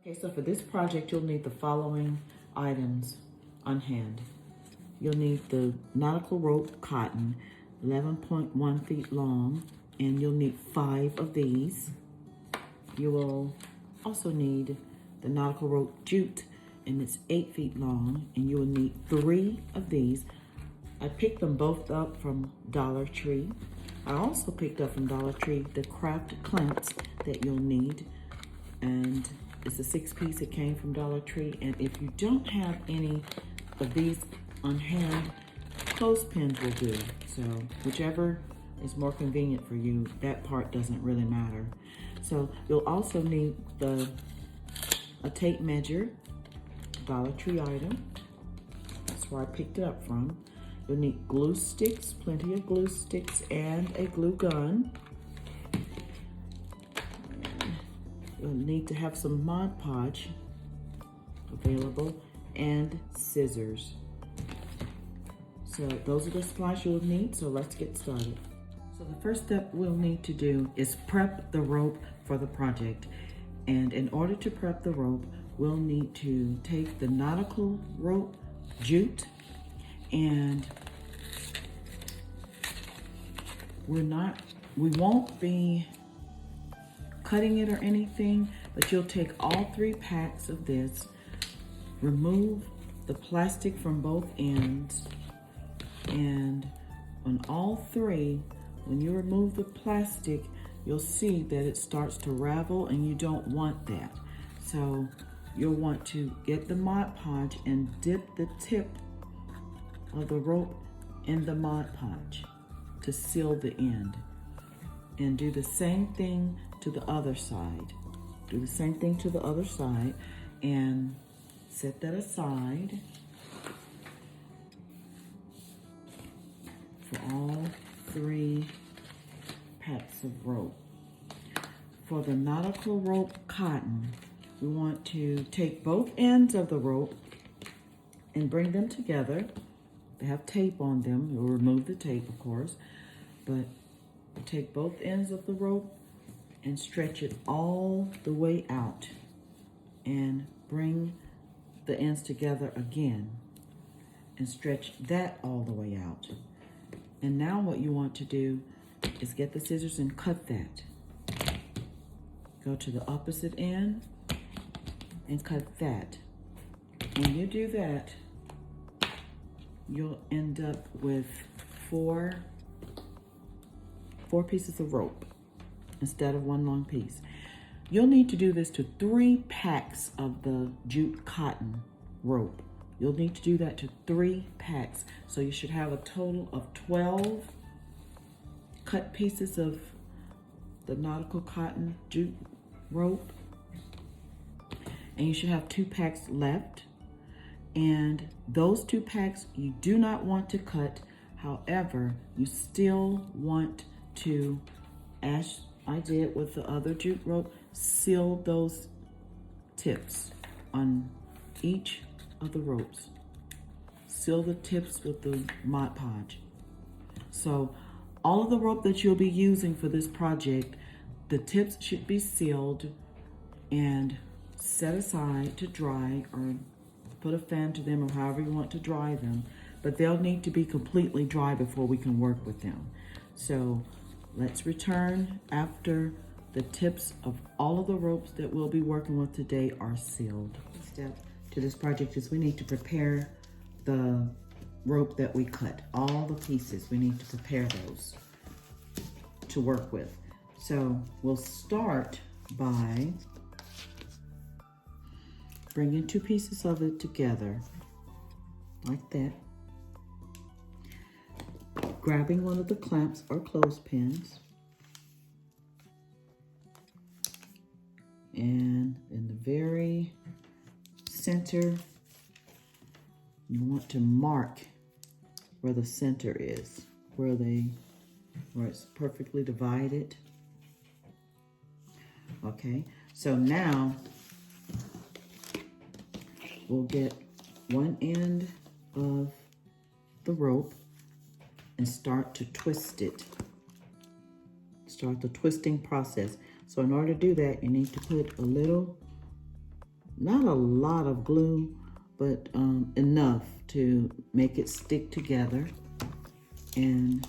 Okay, so for this project, you'll need the following items on hand. You'll need the nautical rope cotton, 11.1 feet long, and you'll need 5 of these. You will also need the nautical rope jute, and it's 8 feet long, and you will need 3 of these. I picked them both up from Dollar Tree. I also picked up from Dollar Tree the craft clamps that you'll need, and it's a 6-piece. It came from Dollar Tree, and if you don't have any of these on hand, clothespins will do. So whichever is more convenient for you, that part doesn't really matter. So you'll also need a tape measure, Dollar Tree item. That's where I picked it up from. You'll need glue sticks, plenty of glue sticks, and a glue gun. You'll need to have some Mod Podge available and scissors. So those are the supplies you'll need, so let's get started. So the first step we'll need to do is prep the rope for the project. And in order to prep the rope, we'll need to take the nautical rope jute, and we won't be cutting it or anything, but you'll take all 3 packs of this, remove the plastic from both ends, and on all 3, when you remove the plastic, you'll see that it starts to ravel, and you don't want that. So you'll want to get the Mod Podge and dip the tip of the rope in the Mod Podge to seal the end. And do the same thing to the other side. Do the same thing to the other side and set that aside for all 3 packs of rope. For the nautical rope cotton, we want to take both ends of the rope and bring them together. They have tape on them. You'll remove the tape, of course, but take both ends of the rope and stretch it all the way out and bring the ends together again and stretch that all the way out. And now what you want to do is get the scissors and cut that. Go to the opposite end and cut that. When you do that, you'll end up with 4 pieces of rope instead of 1 long piece. You'll need to do this to 3 packs of the jute cotton rope. You'll need to do that to 3 packs. So you should have a total of 12 cut pieces of the nautical cotton jute rope. And you should have 2 packs left. And those 2 packs you do not want to cut. However, you still want to, as I did with the other jute rope, seal those tips on each of the ropes. Seal the tips with the Mod Podge. So all of the rope that you'll be using for this project, the tips should be sealed and set aside to dry, or put a fan to them, or however you want to dry them. But they'll need to be completely dry before we can work with them. So let's return after the tips of all of the ropes that we'll be working with today are sealed. The step to this project is we need to prepare the rope that we cut. All the pieces, we need to prepare those to work with. So we'll start by bringing 2 pieces of it together like that. Grabbing one of the clamps or clothespins, and in the very center, you want to mark where the center is, where it's perfectly divided. Okay, so now we'll get one end of the rope and start to twist it. Start the twisting process. So in order to do that, you need to put a little not a lot of glue, but enough to make it stick together, and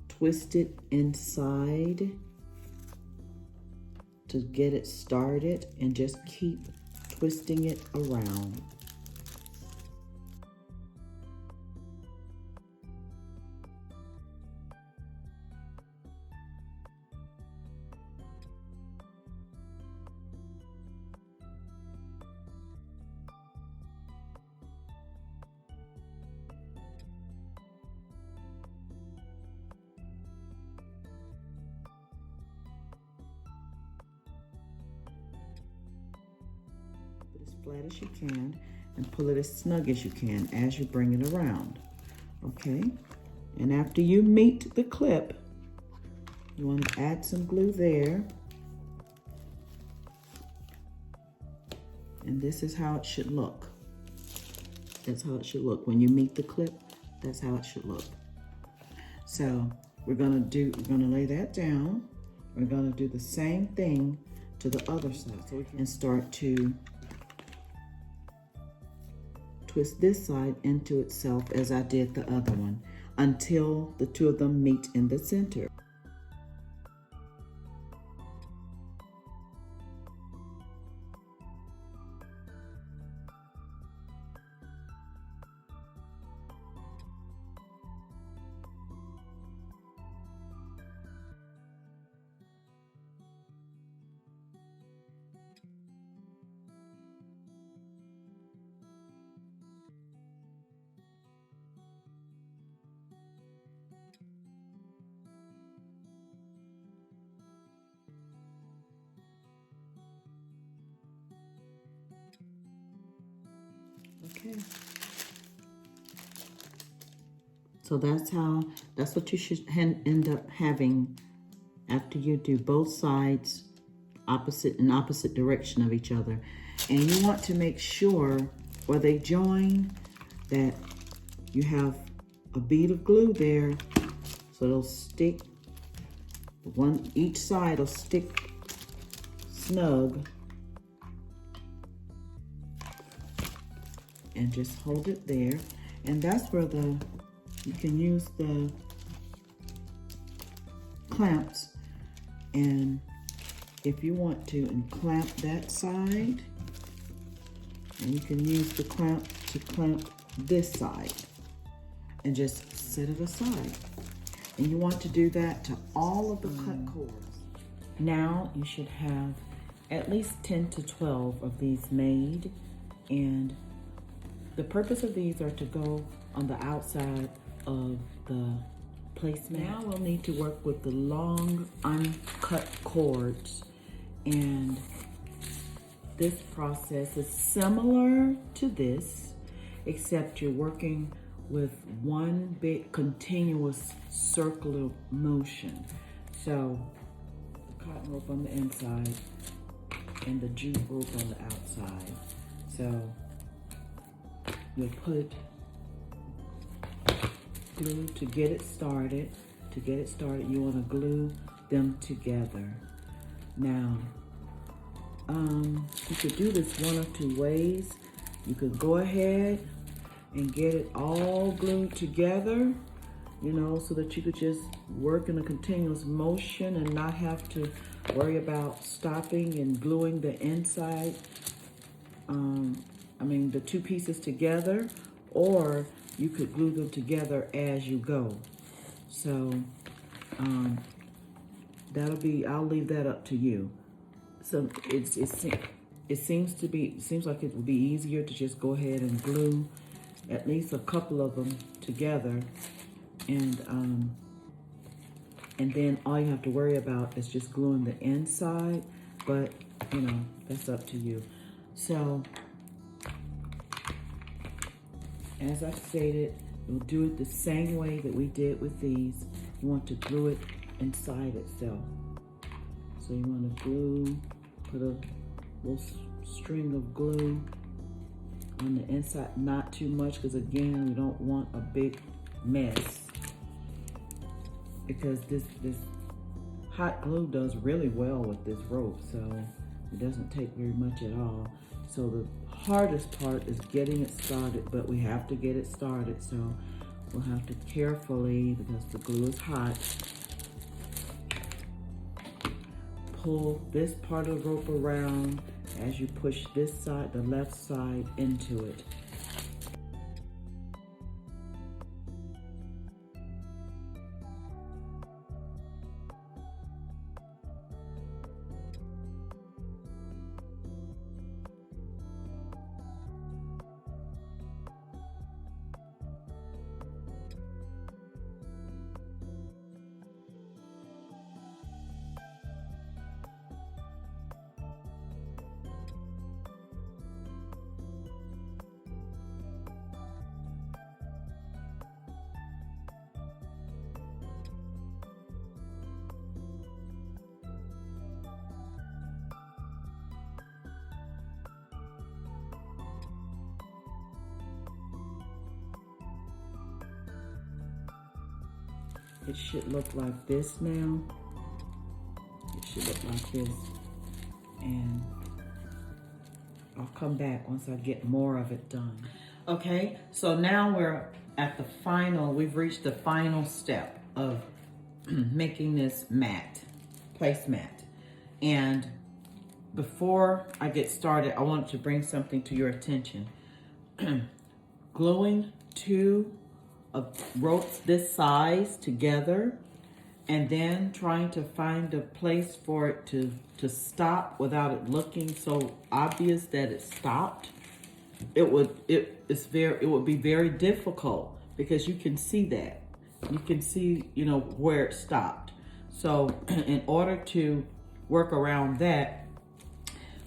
twist it inside to get it started, and just keep twisting it around. As flat as you can, and pull it as snug as you can as you bring it around. Okay, and after you meet the clip, you want to add some glue there, and this is how it should look. That's how it should look when you meet the clip. That's how it should look. So we're gonna lay that down. We're gonna do the same thing to the other side, so we can start to twist this side into itself as I did the other one, until the two of them meet in the center. Okay. So that's what you should end up having after you do both sides in opposite direction of each other. And you want to make sure where they join that you have a bead of glue there, so it'll stick, each side will stick snug. And just hold it there, and that's where you can use the clamps, and if you want to, and clamp that side, and you can use the clamp to clamp this side, and just set it aside. And you want to do that to all of the cut cords. Now you should have at least 10 to 12 of these made, and the purpose of these are to go on the outside of the placemat. Now we'll need to work with the long uncut cords, and this process is similar to this, except you're working with one big continuous circular motion. So the cotton rope on the inside and the jute rope on the outside. So you'll put glue to get it started. To get it started, you want to glue them together. Now, you could do this one of two ways. You could go ahead and get it all glued together, you know, so that you could just work in a continuous motion and not have to worry about stopping and gluing the inside. The two pieces together, or you could glue them together as you go. So I'll leave that up to you. So it seems like it would be easier to just go ahead and glue at least a couple of them together, and then all you have to worry about is just gluing the inside, but you know, that's up to you. So as I stated, we'll do it the same way that we did with these. You want to glue it inside itself. So you want to put a little string of glue on the inside, not too much, because again, we don't want a big mess, because this hot glue does really well with this rope. So It doesn't take very much at all. So the hardest part is getting it started, but we have to get it started. So we'll have to carefully, because the glue is hot, pull this part of the rope around as you push this side, the left side, into it. It should look like this now. It should look like this. And I'll come back once I get more of it done. Okay, so now we're at the final, we've reached the final step of making this mat, placemat. And before I get started, I want to bring something to your attention. Gluing two of ropes this size together and then trying to find a place for it to stop without it looking so obvious that it stopped, it would be very difficult, because you can see that. You can see, you know, where it stopped. So in order to work around that,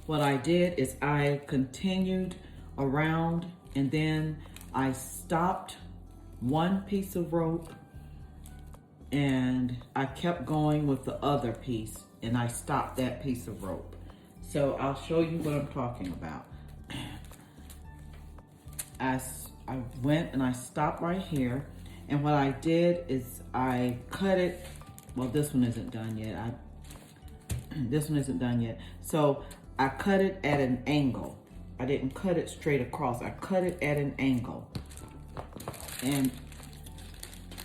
what I did is I continued around, and then I stopped one piece of rope and I kept going with the other piece, and I stopped that piece of rope. So I'll show you what I'm talking about. I went and I stopped right here, and what I did is I cut it. Well, this one isn't done yet. This one isn't done yet. So I cut it at an angle. I didn't cut it straight across. I cut it at an angle. And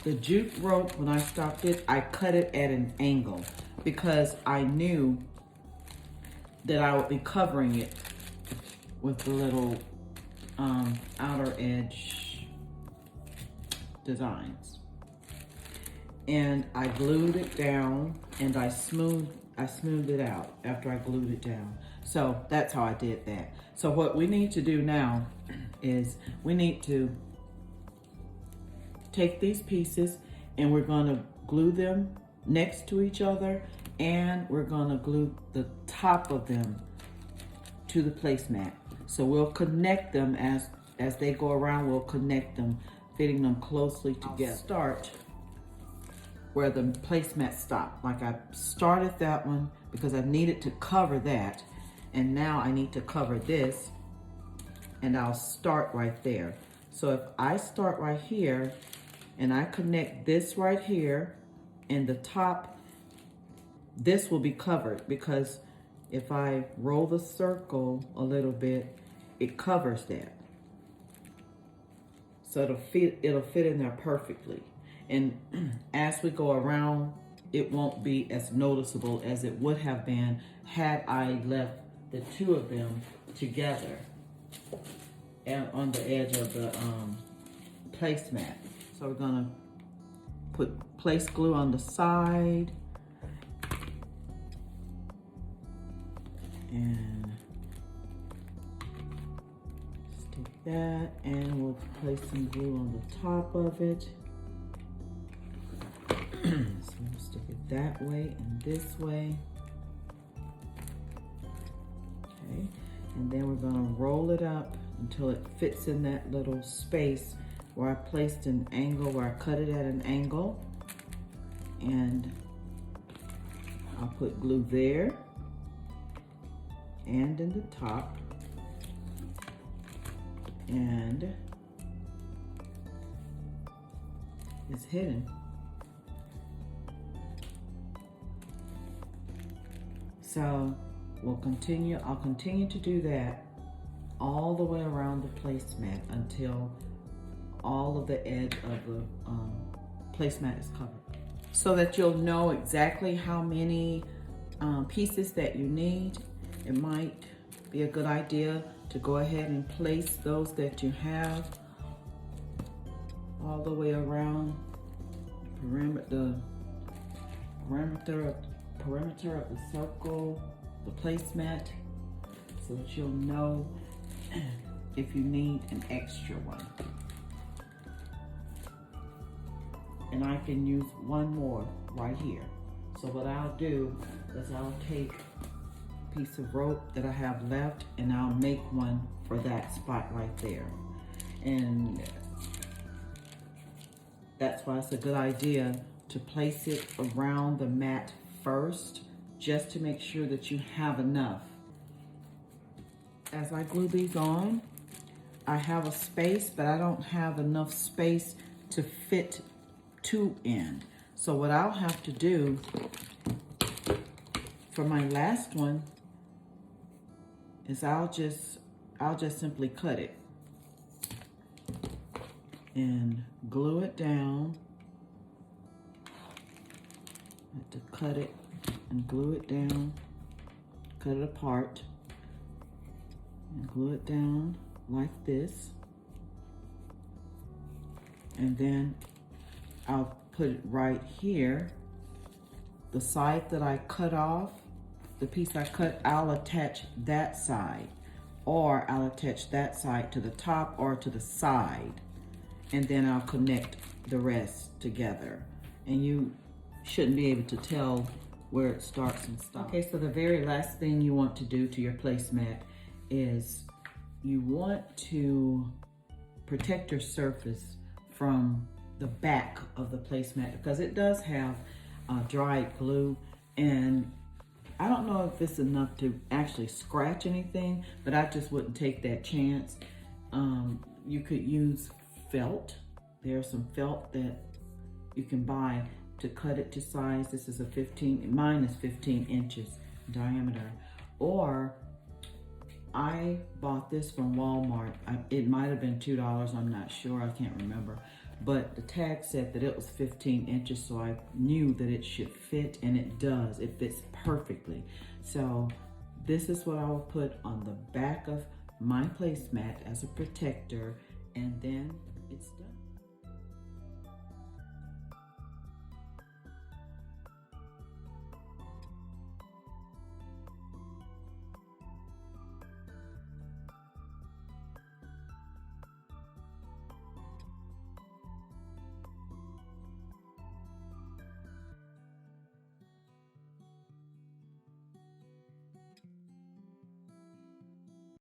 the jute rope, when I stopped it, I cut it at an angle because I knew that I would be covering it with the little outer edge designs. And I glued it down, and I smoothed it out after I glued it down. So that's how I did that. So what we need to do now is we need to take these pieces and we're going to glue them next to each other, and we're going to glue the top of them to the placemat. So we'll connect them as they go around. We'll connect them, fitting them closely together. I'll start where the placemat stopped. Like I started that one because I needed to cover that, and now I need to cover this, and I'll start right there. So if I start right here and I connect this right here, and the top, this will be covered, because if I roll the circle a little bit, it covers that. So it'll fit in there perfectly. And as we go around, it won't be as noticeable as it would have been had I left the two of them together and on the edge of the placemat. So we're gonna put place glue on the side and stick that, and we'll place some glue on the top of it. So we'll stick it that way and this way. Okay, and then we're gonna roll it up until it fits in that little space where I placed an angle, where I cut it at an angle. And I'll put glue there and in the top, and it's hidden. So I'll continue to do that all the way around the placemat until all of the edge of the placemat is covered. So that you'll know exactly how many pieces that you need. It might be a good idea to go ahead and place those that you have all the way around the perimeter of the circle, the placemat, so that you'll know if you need an extra one. And I can use one more right here. So what I'll do is I'll take a piece of rope that I have left and I'll make one for that spot right there. And that's why it's a good idea to place it around the mat first, just to make sure that you have enough. As I glue these on, I have a space, but I don't have enough space to fit two in. So what I'll have to do for my last one is I'll just simply cut it and glue it down. I have to cut it and glue it down, cut it apart and glue it down like this. And then I'll put it right here. The side that I cut off, the piece I cut, I'll attach that side, or I'll attach that side to the top or to the side, and then I'll connect the rest together. And you shouldn't be able to tell where it starts and stops. Okay, so the very last thing you want to do to your placemat is you want to protect your surface from the back of the placemat, because it does have dried glue, and I don't know if it's enough to actually scratch anything, but I just wouldn't take that chance. You could use felt. There's some felt that you can buy to cut it to size. This is mine is 15 inches diameter. Or I bought this from Walmart. It might have been $2, I'm not sure, I can't remember. But the tag said that it was 15 inches, so I knew that it should fit, and it does. It fits perfectly. So this is what I will put on the back of my placemat as a protector, and then